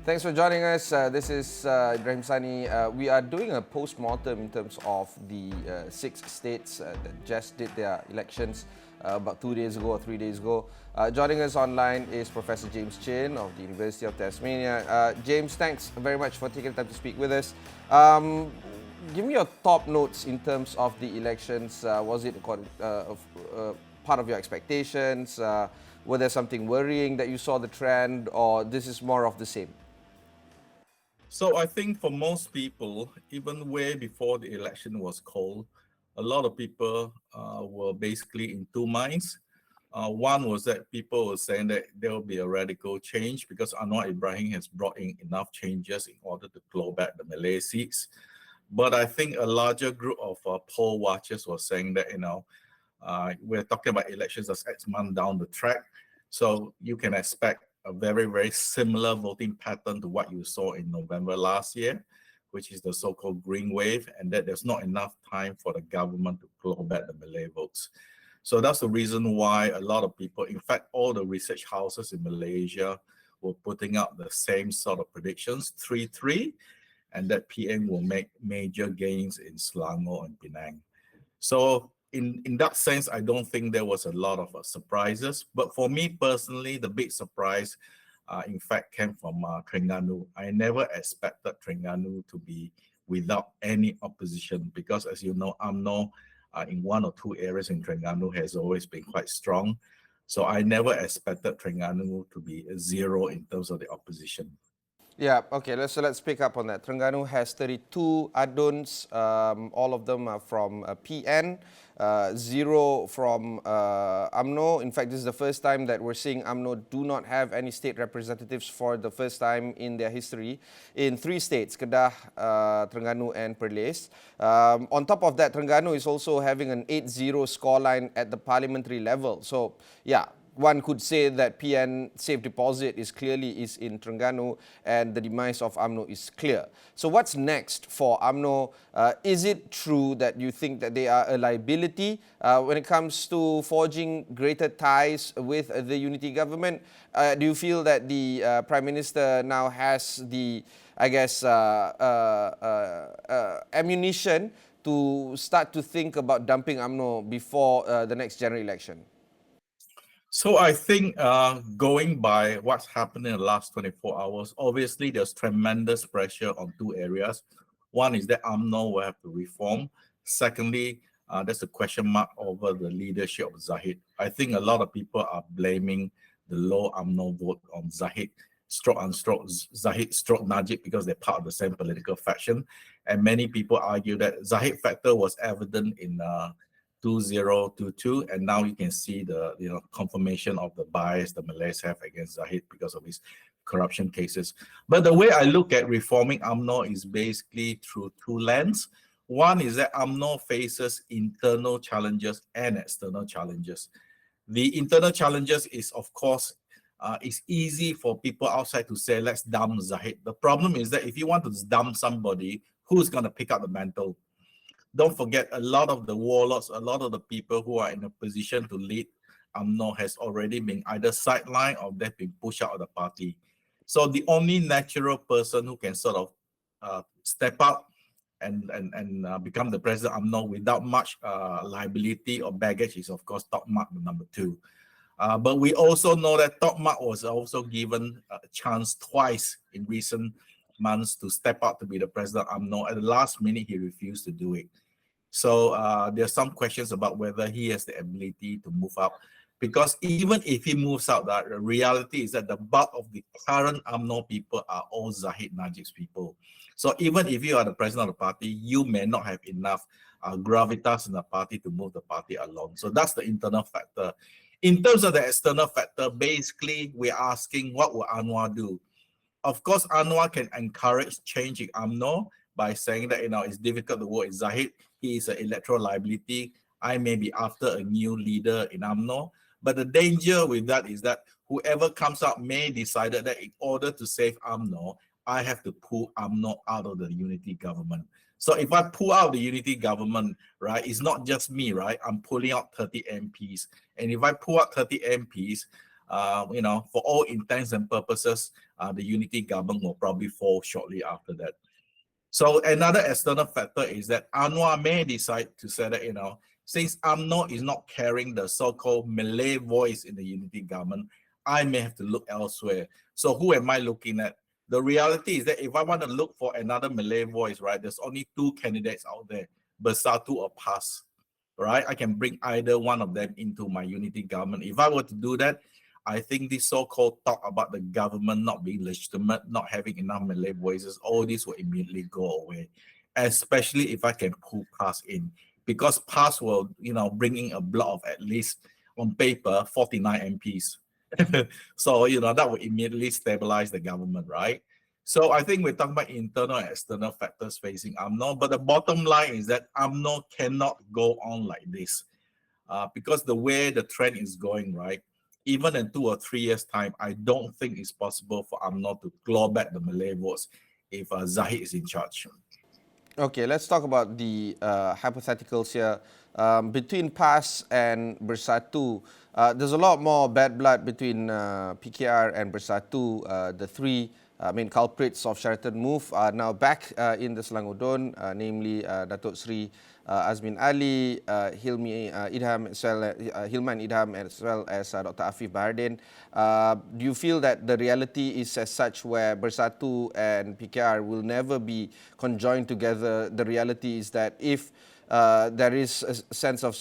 Thanks for joining us. This is Ibrahim, Sani. We are doing a post-mortem in terms of the 6 states that just did their elections about 2 days ago or 3 days ago. Joining us online is Professor James Chin of the University of Tasmania. James, thanks very much for taking the time to speak with us. Give me your top notes in terms of the elections. Was it part of your expectations? Were there something worrying that you saw the trend, or this is more of the same? So I think for most people, even way before the election was called, a lot of people were basically in two minds. One was that people were saying that there will be a radical change because Anwar Ibrahim has brought in enough changes in order to claw back the Malay seats. But I think a larger group of poll watchers were saying that, we're talking about elections that's X month down the track. So you can expect a very, very similar voting pattern to what you saw in November last year, which is the so-called green wave, and that there's not enough time for the government to claw back the Malay votes. So that's the reason why a lot of people, in fact, all the research houses in Malaysia were putting out the same sort of predictions, 3-3, and that PN will make major gains in Selangor and Penang. So in that sense, I don't think there was a lot of surprises. But for me personally, the big surprise, in fact, came from Terengganu. I never expected Terengganu to be without any opposition because, as you know, UMNO in one or two areas in Terengganu has always been quite strong. So I never expected Terengganu to be a zero in terms of the opposition. Yeah, okay, let's pick up on that. Terengganu has 32 aduns, all of them are from PN, 0 from UMNO. In fact, this is the first time that we're seeing UMNO do not have any state representatives for the first time in their history in 3 states, Kedah, Terengganu and Perlis. On top of that, Terengganu is also having an 8-0 scoreline at the parliamentary level. So, yeah, one could say that PN safe deposit is in Terengganu and the demise of UMNO is clear. So what's next for UMNO? Is it true that you think that they are a liability when it comes to forging greater ties with the unity government? Do you feel that the Prime Minister now has the, ammunition to start to think about dumping UMNO before the next general election? So I think going by what's happened in the last 24 hours, obviously there's tremendous pressure on 2 areas. One is that UMNO will have to reform. Secondly, there's a question mark over the leadership of Zahid. I think a lot of people are blaming the low UMNO vote on Zahid, Zahid stroke Najib because they're part of the same political faction. And many people argue that Zahid factor was evident in 2022, and now you can see the confirmation of the bias the Malays have against Zahid because of his corruption cases. But the way I look at reforming UMNO is basically through 2 lenses. One is that UMNO faces internal challenges and external challenges. The internal challenges is, of course, it's easy for people outside to say, let's dump Zahid. The problem is that if you want to dump somebody, who's going to pick up the mantle? Don't forget, a lot of the warlords, a lot of the people who are in a position to lead UMNO has already been either sidelined or they've been pushed out of the party. So the only natural person who can sort of step up and become the president of UMNO without much liability or baggage is, of course, Tok Mak, the number 2. But we also know that Tok Mak was also given a chance twice in recent months to step up to be the president of UMNO. At the last minute, he refused to do it. So there are some questions about whether he has the ability to move up. Because even if he moves out, the reality is that the bulk of the current UMNO people are all Zahid Najib's people. So even if you are the president of the party, you may not have enough gravitas in the party to move the party along. So that's the internal factor. In terms of the external factor, basically, we're asking, what will Anwar do? Of course, Anwar can encourage change in UMNO by saying that it's difficult to work with Zahid. He is an electoral liability. I may be after a new leader in UMNO. But the danger with that is that whoever comes up may decide that in order to save UMNO, I have to pull UMNO out of the unity government. So if I pull out the unity government, right, it's not just me, right? I'm pulling out 30 MPs. And if I pull out 30 MPs, for all intents and purposes, the unity government will probably fall shortly after that. So another external factor is that UMNO may decide to say that, since UMNO is not carrying the so-called Malay voice in the unity government, I may have to look elsewhere. So who am I looking at? The reality is that if I want to look for another Malay voice, right, there's only two candidates out there, Bersatu or PAS, right? I can bring either one of them into my unity government. If I were to do that, I think this so-called talk about the government not being legitimate, not having enough Malay voices, all this will immediately go away, especially if I can pull PAS in, because PAS will, bring in a block of at least, on paper, 49 MPs. So, that will immediately stabilize the government, right? So I think we're talking about internal and external factors facing UMNO, but the bottom line is that UMNO cannot go on like this because the way the trend is going, right? Even in 2 or 3 years' time, I don't think it's possible for UMNO to claw back the Malay votes if Zahid is in charge. Okay, let's talk about the hypotheticals here. Between PAS and Bersatu, there's a lot more bad blood between PKR and Bersatu. The three main culprits of Sheraton move are now back in the Selangor Don, namely Datuk Sri Azmin Ali, Hilmi Idham, as well, Hilman Idham, as well as Dr. Afif Bahardin. Do you feel that the reality is as such where Bersatu and PKR will never be conjoined together? The reality is that if there is a sense of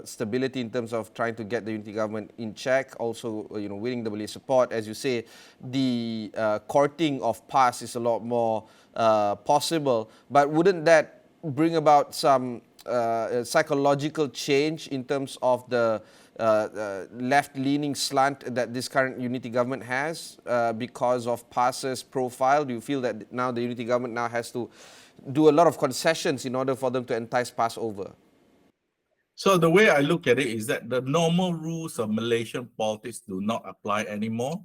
stability in terms of trying to get the unity government in check, also winning the Malay support, as you say, the courting of PAS is a lot more possible. But wouldn't that bring about some psychological change in terms of the left-leaning slant that this current unity government has because of PAS's profile? Do you feel that now the unity government now has to do a lot of concessions in order for them to entice PAS over? So the way I look at it is that the normal rules of Malaysian politics do not apply anymore.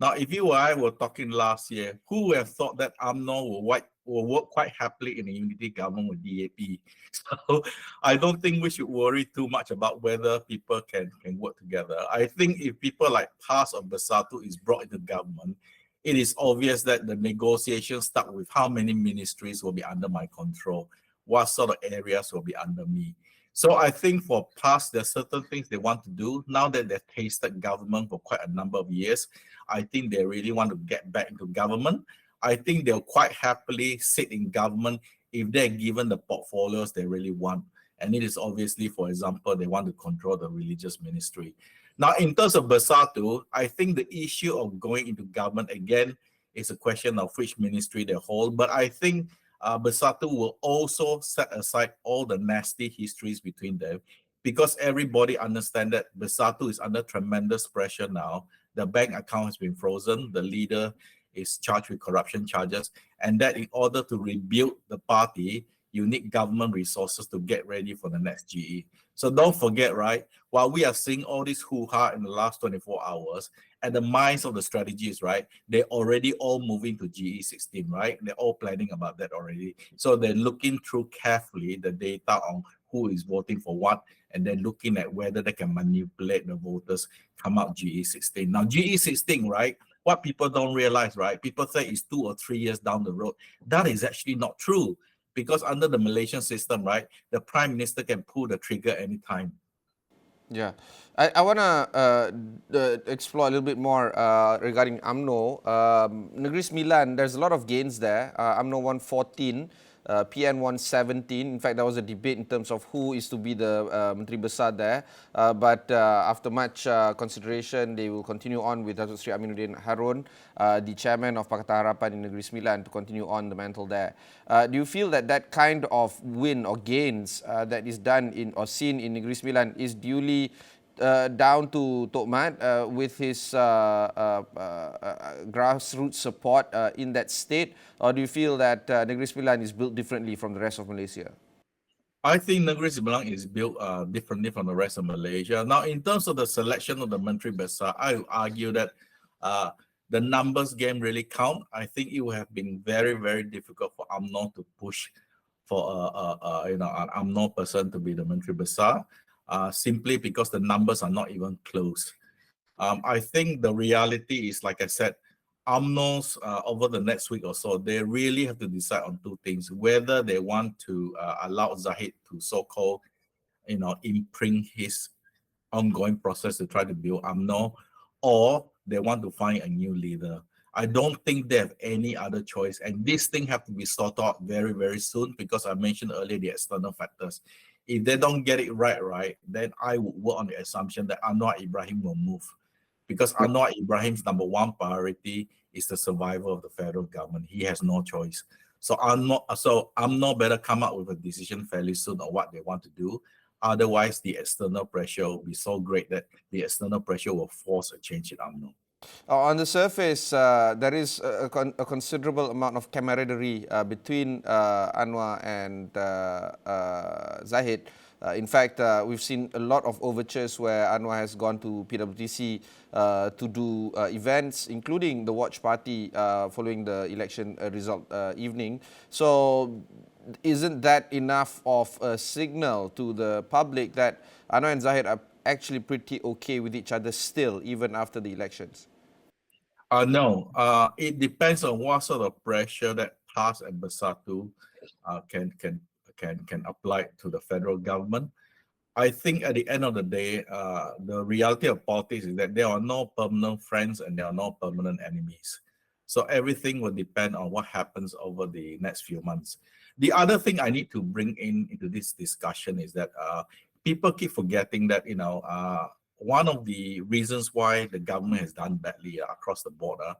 Now, if you or I were talking last year, who would have thought that UMNO will work quite happily in a unity government with DAP? So I don't think we should worry too much about whether people can work together. I think if people like PAS or Bersatu is brought into government, it is obvious that the negotiations start with how many ministries will be under my control, what sort of areas will be under me. So I think for PAS, there's certain things they want to do. Now that they've tasted government for quite a number of years, I think they really want to get back into government. I think they'll quite happily sit in government if they're given the portfolios they really want. And it is obviously, for example, they want to control the religious ministry. Now, in terms of Bersatu, I think the issue of going into government, again, is a question of which ministry they hold. But I think Bersatu will also set aside all the nasty histories between them, because everybody understands that Bersatu is under tremendous pressure now. The bank account has been frozen. The leader is charged with corruption charges, and that in order to rebuild the party, you need government resources to get ready for the next GE. So don't forget, right, while we are seeing all this hoo-ha in the last 24 hours, at the minds of the strategists, right, they're already all moving to GE16, right? They're all planning about that already. So they're looking through carefully the data on who is voting for what, and then looking at whether they can manipulate the voters, come out GE16. Now, GE16, right, what people don't realize, right, people say it's 2 or 3 years down the road. That is actually not true. Because under the Malaysian system, right, the Prime Minister can pull the trigger anytime. Yeah, I want to explore a little bit more regarding UMNO. Negeri Sembilan, there's a lot of gains there. UMNO 114, PN 117. In fact, there was a debate in terms of who is to be the Menteri Besar there. But after much consideration, they will continue on with Datuk Sri Aminuddin Harun, the chairman of Pakatan Harapan in Negeri Sembilan, to continue on the mantle there. Do you feel that that kind of win or gains that is done in or seen in Negeri Sembilan is duly down to Tok Mat with his grassroots support in that state, or do you feel that Negeri Sembilan is built differently from the rest of Malaysia? I think Negeri Sembilan is built differently from the rest of Malaysia. Now, in terms of the selection of the Menteri Besar, I would argue that the numbers game really count. I think it would have been very, very difficult for UMNO to push for an UMNO person to be the Menteri Besar, simply because the numbers are not even close. I think the reality is, like I said, UMNOs over the next week or so, they really have to decide on two things: whether they want to allow Zahid to so-called, imprint his ongoing process to try to build UMNO, or they want to find a new leader. I don't think they have any other choice, and this thing have to be sorted out very, very soon, because I mentioned earlier the external factors. If they don't get it right, then I would work on the assumption that Anwar Ibrahim will move, because Anwar Ibrahim's number one priority is the survival of the federal government. He has no choice. So UMNO better come up with a decision fairly soon on what they want to do. Otherwise, the external pressure will be so great that the external pressure will force a change in UMNO. On the surface, there is a considerable amount of camaraderie between Anwar and Zahid. In fact, we've seen a lot of overtures where Anwar has gone to PWTC to do events, including the watch party following the election result evening. So isn't that enough of a signal to the public that Anwar and Zahid are actually pretty okay with each other still, even after the elections? No, it depends on what sort of pressure that PAS and Bersatu can apply to the federal government. I think at the end of the day, the reality of politics is that there are no permanent friends and there are no permanent enemies. So everything will depend on what happens over the next few months. The other thing I need to bring into this discussion is that people keep forgetting that, one of the reasons why the government has done badly across the border,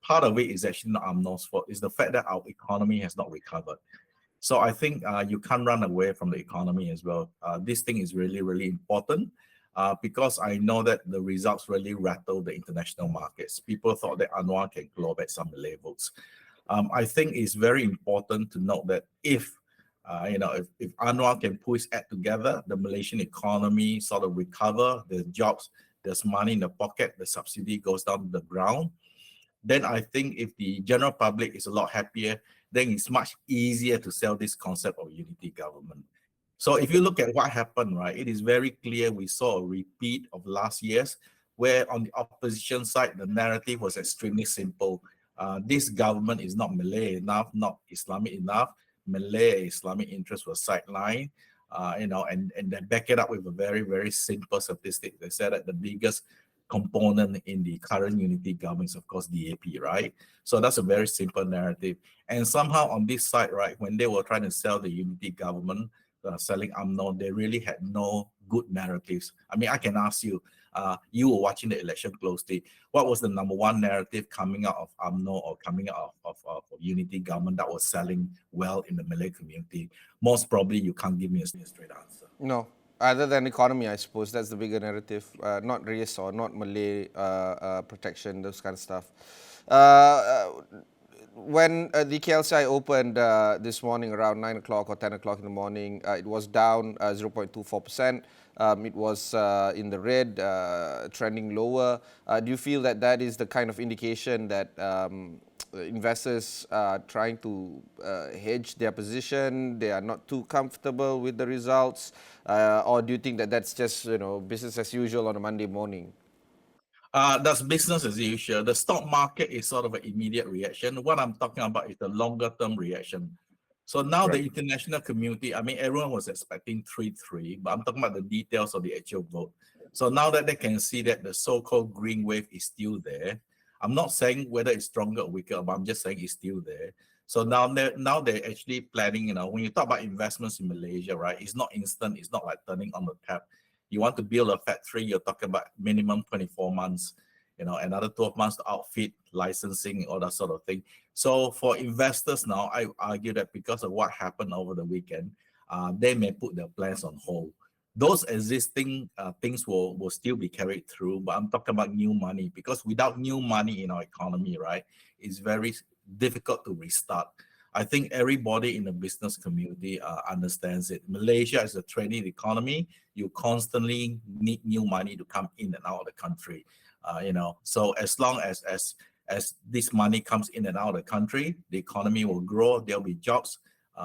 part of it is actually not UMNO's fault. It's the fact that our economy has not recovered. So I think you can't run away from the economy as well. This thing is really, really important because I know that the results really rattled the international markets. People thought that Anwar can claw back some Malay votes. I think it's very important to note that if Anwar can pull his act together, the Malaysian economy sort of recover, there's jobs, there's money in the pocket, the subsidy goes down to the ground, then I think if the general public is a lot happier, then it's much easier to sell this concept of unity government. So if you look at what happened, right, it is very clear we saw a repeat of last year's, where on the opposition side, the narrative was extremely simple. This government is not Malay enough, not Islamic enough. Malay Islamic interests were sidelined, and they back it up with a very, very simple statistic. They said that the biggest component in the current unity government is, of course, DAP, right? So that's a very simple narrative. And somehow on this side, right, when they were trying to sell the unity government, selling UMNO, they really had no good narratives. I mean, I can ask you, you were watching the election closely. What was the number one narrative coming out of UMNO or coming out of unity government that was selling well in the Malay community? Most probably, you can't give me a straight answer. No. Other than economy, I suppose that's the bigger narrative. Not race or not Malay protection, those kind of stuff. When the KLCI opened this morning around 9 o'clock or 10 o'clock in the morning, it was down 0.24%. It was in the red, trending lower. Do you feel that that is the kind of indication that investors are trying to hedge their position, they are not too comfortable with the results, or do you think that that's just business as usual on a Monday morning? That's business as usual. The stock market is sort of an immediate reaction. What I'm talking about is the longer term reaction. So now the international community, I mean, everyone was expecting 3-3, but I'm talking about the details of the actual vote. So now that they can see that the so-called green wave is still there, I'm not saying whether it's stronger or weaker, but I'm just saying it's still there. So now they're actually planning, when you talk about investments in Malaysia, right, it's not instant. It's not like turning on the tap. You want to build a factory, you're talking about minimum 24 months, another 12 months to outfit, licensing, all that sort of thing. So for investors now, I argue that because of what happened over the weekend, they may put their plans on hold. Those existing things will still be carried through, but I'm talking about new money, because without new money in our economy, right, it's very difficult to restart. I think everybody in the business community understands it. Malaysia is a trading economy. You constantly need new money to come in and out of the country. So as long as this money comes in and out of the country, the economy will grow. There'll be jobs.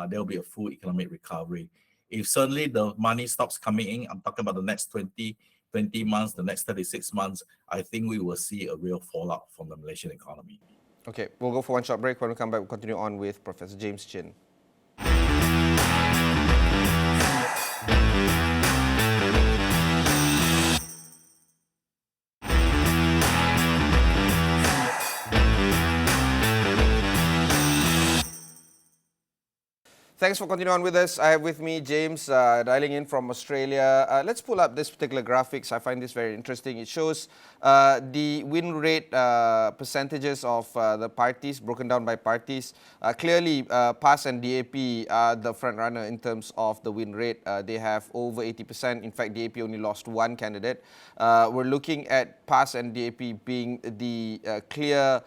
There'll be a full economic recovery. If suddenly the money stops coming in, I'm talking about the next 20 20 months, the next 36 months, I think we will see a real fallout from the Malaysian economy. Okay, we'll go for one short break. When we come back, we'll continue on with Professor James Chin. Thanks for continuing on with us. I have with me James dialing in from Australia. Let's pull up this particular graphics. I find this very interesting. It shows the win rate percentages of the parties broken down by parties. Clearly, PAS and DAP are the front runner in terms of the win rate. They have over 80%. In fact, DAP only lost one candidate. We're looking at PAS and DAP being the clear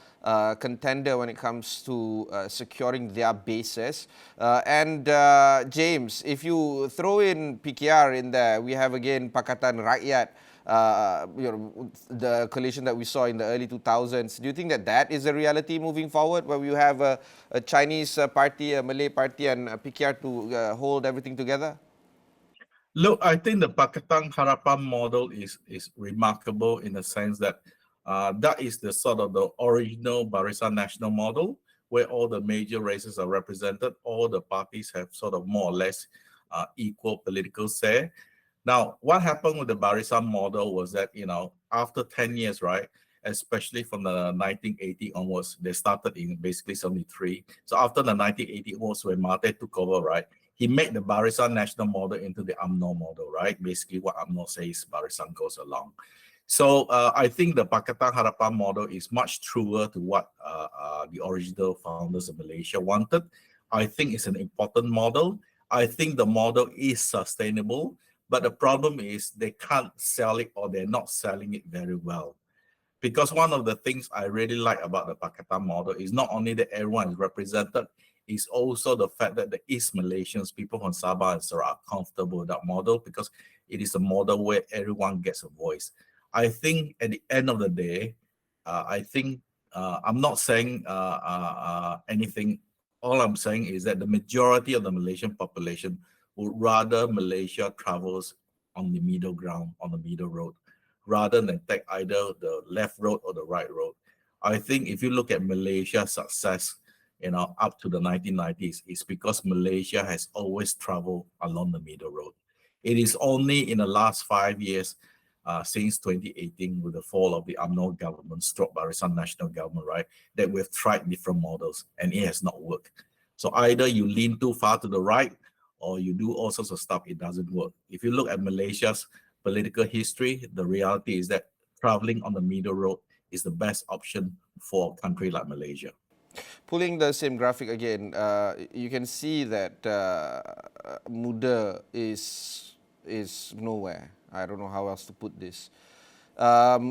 contender when it comes to securing their bases. James, if you throw in PKR in there, we have again Pakatan Rakyat, the coalition that we saw in the early 2000s. Do you think that that is a reality moving forward, where you have a Chinese party, a Malay party, and PKR to hold everything together? Look, I think the Pakatan Harapan model is remarkable in the sense that that is the sort of the original Barisan Nasional model, where all the major races are represented. All the parties have sort of more or less equal political say. Now, what happened with the Barisan model was that, after 10 years, right, especially from the 1980 onwards, they started in basically 73. So after the 1980 onwards, when Mate took over, right, he made the Barisan Nasional model into the UMNO model, right? Basically what UMNO says, Barisan goes along. So I think the Pakatan Harapan model is much truer to what the original founders of Malaysia wanted. I think it's an important model. I think the model is sustainable, but the problem is they can't sell it, or they're not selling it very well. Because one of the things I really like about the Pakatan model is not only that everyone is represented, it's also the fact that the East Malaysians, people from Sabah and Sarawak, are comfortable with that model, because it is a model where everyone gets a voice. I think at the end of the day, I'm not saying anything. All I'm saying is that the majority of the Malaysian population would rather Malaysia travels on the middle ground, on the middle road, rather than take either the left road or the right road. I think if you look at Malaysia's success, up to the 1990s, it's because Malaysia has always traveled along the middle road. It is only in the last 5 years, since 2018, with the fall of the UMNO government, stroke Barisan Nasional government, right, that we've tried different models and it has not worked. So either you lean too far to the right, or you do all sorts of stuff, it doesn't work. If you look at Malaysia's political history, the reality is that traveling on the middle road is the best option for a country like Malaysia. Pulling the same graphic again, you can see that Muda is nowhere. I don't know how else to put this.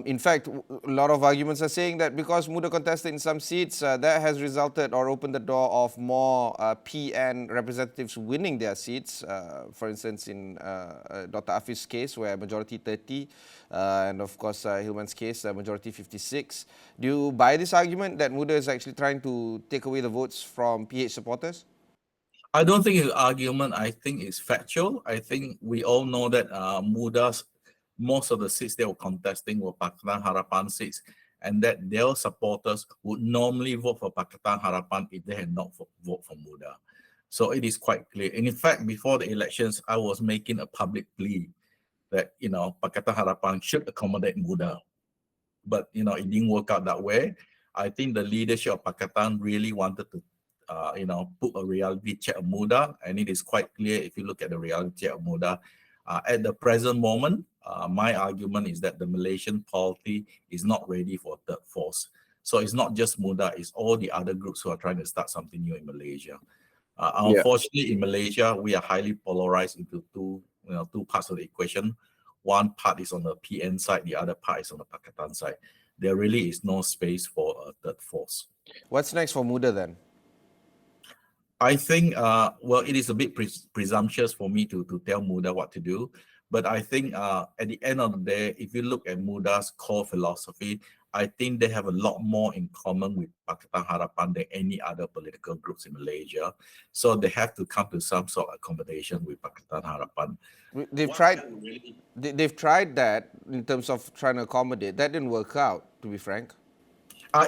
In fact, a lot of arguments are saying that because Muda contested in some seats, that has resulted or opened the door of more PN representatives winning their seats. For instance, in Dr. Afif's case, where majority 30, and of course, Hilman's case, majority 56. Do you buy this argument that Muda is actually trying to take away the votes from PH supporters? I don't think it's an argument. I think it's factual. I think we all know that Muda's, most of the seats they were contesting were Pakatan Harapan seats, and that their supporters would normally vote for Pakatan Harapan if they had not voted for Muda. So it is quite clear. And in fact, before the elections, I was making a public plea that, Pakatan Harapan should accommodate Muda. But, it didn't work out that way. I think the leadership of Pakatan really wanted to put a reality check of Muda, and it is quite clear if you look at the reality check of Muda. At the present moment, my argument is that the Malaysian polity is not ready for third force. So it's not just Muda, it's all the other groups who are trying to start something new in Malaysia. Unfortunately, in Malaysia, we are highly polarized into two parts of the equation. One part is on the PN side, the other part is on the Pakatan side. There really is no space for a third force. What's next for Muda then? I think, it is a bit presumptuous for me to tell Muda what to do. But I think at the end of the day, if you look at Muda's core philosophy, I think they have a lot more in common with Pakatan Harapan than any other political groups in Malaysia. So they have to come to some sort of accommodation with Pakatan Harapan. They've tried that. in terms of trying to accommodate. That didn't work out, to be frank.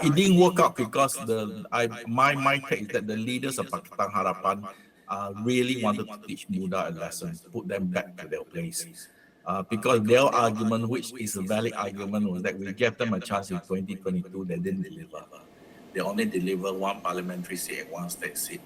It didn't work out because my take is that the leaders of Pakatan Harapan really wanted to teach Muda a lesson, put them back to their place. Because their argument, which is a valid argument, was that we gave them a chance in 2022, they didn't deliver. They only delivered one parliamentary seat and one state seat.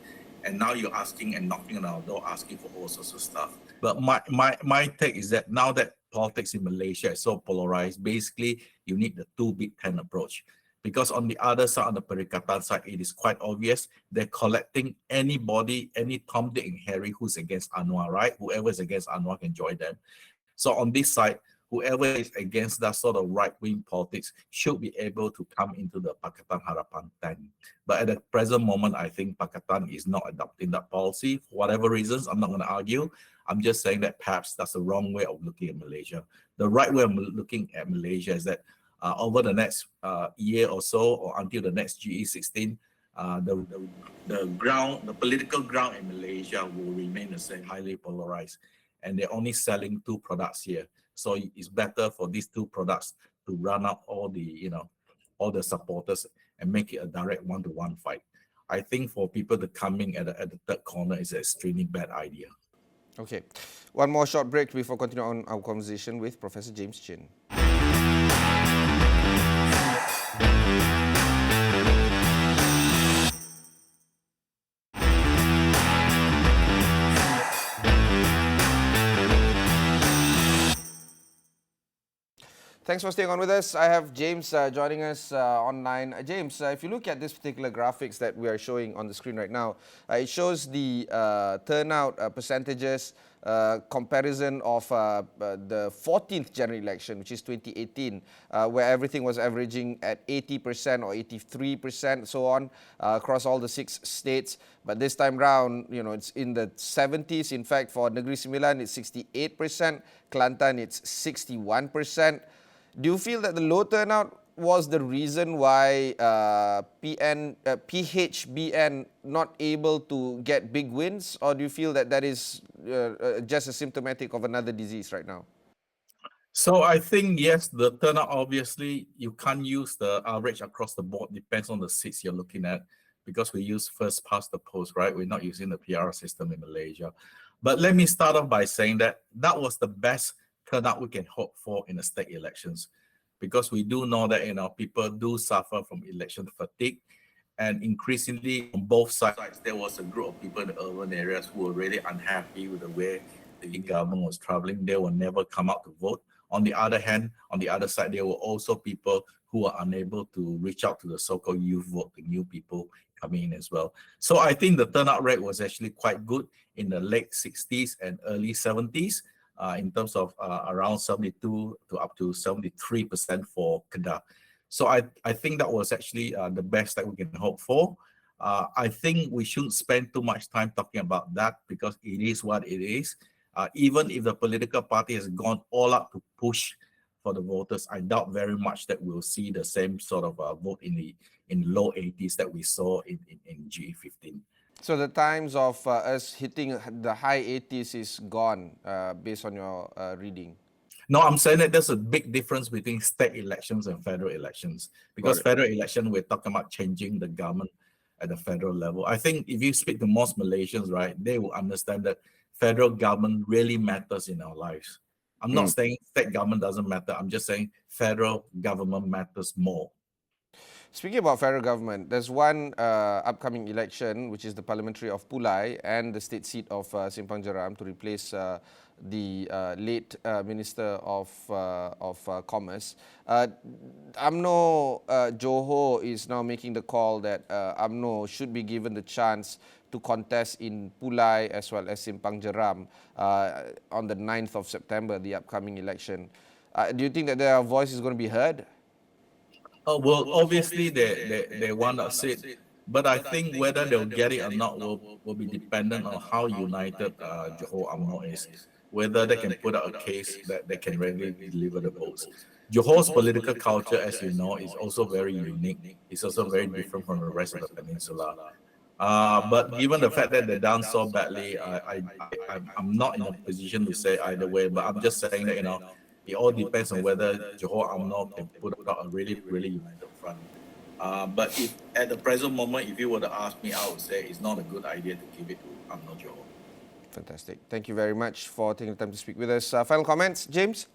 And now you're asking and knocking on our door, asking for all sorts of stuff. But my take is that now that politics in Malaysia is so polarized, basically you need the two big ten approach. Because on the other side, on the Perikatan side, it is quite obvious they're collecting anybody, any Tom, Dick, and Harry who's against Anwar, right? Whoever is against Anwar can join them. So on this side, whoever is against that sort of right-wing politics should be able to come into the Pakatan Harapan tent. But at the present moment, I think Pakatan is not adopting that policy for whatever reasons. I'm not going to argue. I'm just saying that perhaps that's the wrong way of looking at Malaysia. The right way of looking at Malaysia is that over the next year or so, or until the next GE16, the political ground in Malaysia will remain the same, highly polarized, and they're only selling two products here. So it's better for these two products to run out all the supporters and make it a direct one-to-one fight. I think for people to coming at the third corner is an extremely bad idea. Okay, one more short break before continuing on our conversation with Professor James Chin. Thanks for staying on with us. I have James joining us online. James, if you look at this particular graphics that we are showing on the screen right now, it shows the turnout percentages, comparison of the 14th general election, which is 2018, where everything was averaging at 80% or 83%, so on, across all the 6 states. But this time round, it's in the 70s. In fact, for Negeri Sembilan, it's 68%. Kelantan, it's 61%. Do you feel that the low turnout was the reason why PHBN not able to get big wins, or do you feel that that is just a symptomatic of another disease right now? So I think, yes, the turnout, obviously, you can't use the average across the board. Depends on the seats you're looking at, because we use first past the post, right? We're not using the PR system in Malaysia. But let me start off by saying that was the best turnout we can hope for in the state elections, because we do know that people do suffer from election fatigue, and increasingly on both sides there was a group of people in the urban areas who were really unhappy with the way the government was traveling. They will never come out to vote. On the other hand, on the other side, there were also people who were unable to reach out to the so-called youth vote, the new people coming in as well. So I think the turnout rate was actually quite good in the late 60s and early 70s. In terms of around 72 to up to 73% for Kedah. So I think that was actually the best that we can hope for. I think we shouldn't spend too much time talking about that, because it is what it is. Even if the political party has gone all out to push for the voters, I doubt very much that we'll see the same sort of vote in low 80s that we saw in GE15. So the times of us hitting the high 80s is gone, based on your reading? No, I'm saying that there's a big difference between state elections and federal elections. Because federal election, we're talking about changing the government at the federal level. I think if you speak to most Malaysians, right, they will understand that federal government really matters in our lives. I'm not saying state government doesn't matter. I'm just saying federal government matters more. Speaking about federal government, there's one upcoming election, which is the parliamentary of Pulai and the state seat of Simpang Jeram, to replace the late Minister of Commerce. UMNO Johor is now making the call that UMNO should be given the chance to contest in Pulai as well as Simpang Jeram on the 9th of September, the upcoming election. Do you think that their voice is going to be heard? Well, obviously they want to sit, but I think whether they'll get it or not will be dependent on how united Johor UMNO is, whether they can put out a case that they can really deliver the votes. Johor's political culture, as you know, is also very unique. It's also very different from the rest of the peninsula. But given the fact that they're done so badly, I'm not in a position to say either way, but I'm just saying that, It all depends on whether Johor UMNO can put out a really, really united front. But if at the present moment, if you were to ask me, I would say it's not a good idea to give it to UMNO Johor. Fantastic. Thank you very much for taking the time to speak with us. Final comments, James?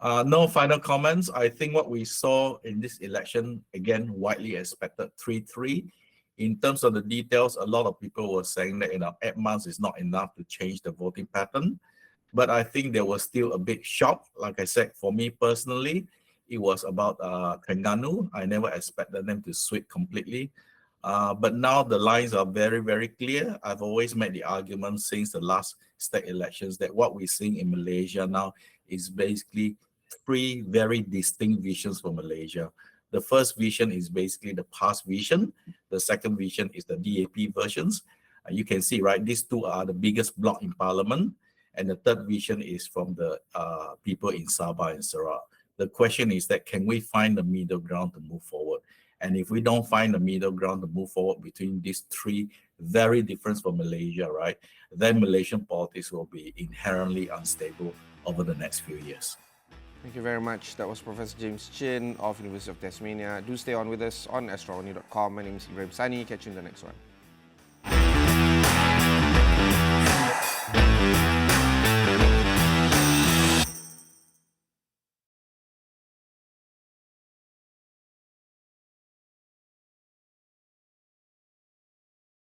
No final comments. I think what we saw in this election, again, widely expected 3-3. In terms of the details, a lot of people were saying that 8 months is not enough to change the voting pattern. But I think there was still a big shock. Like I said, for me personally, it was about Terengganu. I never expected them to sweep completely. But now the lines are very, very clear. I've always made the argument since the last state elections that what we're seeing in Malaysia now is basically 3 very distinct visions for Malaysia. The first vision is basically the past vision. The second vision is the DAP versions. You can see, right, these 2 are the biggest bloc in parliament. And the third vision is from the people in Sabah and Sarawak. The question is that can we find the middle ground to move forward? And if we don't find the middle ground to move forward between these 3 very different for Malaysia, right, then Malaysian politics will be inherently unstable over the next few years. Thank you very much. That was Professor James Chin of University of Tasmania. Do stay on with us on AstroAwani.com. My name is Ibrahim Sani. Catch you in the next one.